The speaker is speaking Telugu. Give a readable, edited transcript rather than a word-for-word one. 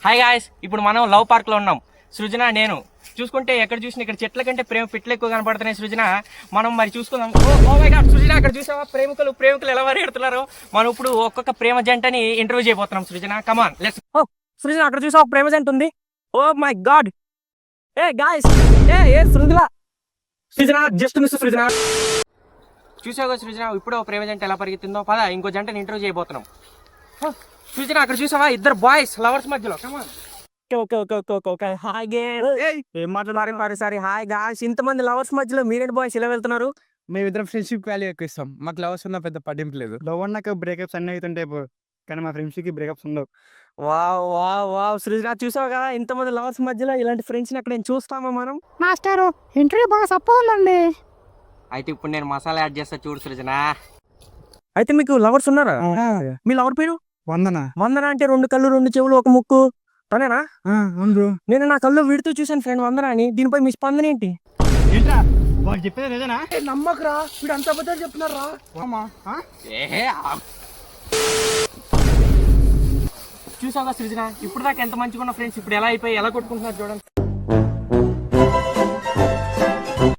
హాయ్ గాయ్స్, ఇప్పుడు మనం లవ్ పార్క్ లో ఉన్నాం. సృజన నేను చూసుకుంటే ఎక్కడ చూసినా ఇక్కడ చెట్ల కంటే పిట్లు ఎక్కువ కనపడుతున్నాయి. సృజన మనం మరి చూసుకుందాం. ఓ మై గాడ్ సృజన, అక్కడ చూసావా ప్రేమికులు ఎలా పరిగెడుతున్నారు. మనం ఇప్పుడు ఒక్కొక్క ప్రేమ జంటని ఇంటర్వ్యూ చేయబోతున్నాం. సృజన కమాన్ లెట్స్. ఓ సృజన, అక్కడ చూసావా ప్రేమ జంట ఉంది. Oh my god, hey guys, hey Srujana just miss Srujana. చూసావుగా సృజన, ఇప్పుడు ప్రేమ జంట ఎలా పరిగెత్తుందో. పద ఇంకో జంటని ఇంటర్వ్యూ చేయబోతున్నాం. సృజన, అక్కడ చూసావా ఇద్దరు బాయ్స్ లవర్స్ మధ్యలో. కమాన్. ఓకే హాయ్ ఏం మాట్లాడారు సారీ. హాయ్ గాయ్స్, ఇంతమంది లవర్స్ మధ్యలో మీరేంటి బాయ్స్ ఇలా వెళ్తున్నారు? మేమిద్దరం ఫ్రెండ్షిప్ వాల్యూ ఎక్కువ ఇస్తాం. మాకు లవర్స్ ఉన్న పెద్ద పట్టింపు లేదు. లవ్ అన్నాక బ్రేకప్స్ అన్నీ అవుతుంటాయి కానీ మా ఫ్రెండ్షిప్ కి బ్రేకప్స్ ఉండవు. వావ్ సృజన, చూసావు కదా ఇంతమంది లవర్స్ మధ్యలో ఇలాంటి ఫ్రెండ్స్ ని అక్కడ నేను చూస్తామా మనం? మాస్టారు ఇంటర్వ్యూ బాగా సపోలండి. అయితే ఇప్పుడు నేను మసాలా యాడ్ చేస్తా చూడు సృజన. అయితే మీకు లవర్స్ ఉన్నారా? మీ లవర్ పేరు వందనా? వందన అంటే 2 కళ్ళు 2 చెవులు 1 ముక్కు తనేనా? అవును బ్రో. నేను నా కళ్ళు వీడితో చూసాను ఫ్రెండ్ వందన అని. దీనిపై మీ స్పందన ఏంటి? ఏంట్రా వాళ్ళు చెప్పేది నిజనా? నమ్మకరా, వీడు అంత అబద్ధాలు చెప్తున్నారా? చూసావుగా సృజన, ఇప్పుడు దాకా ఎంత మంచిగా ఉన్న ఫ్రెండ్స్ ఇప్పుడు ఎలా అయిపోయి ఎలా కొట్టుకుంటున్నారు చూడండి.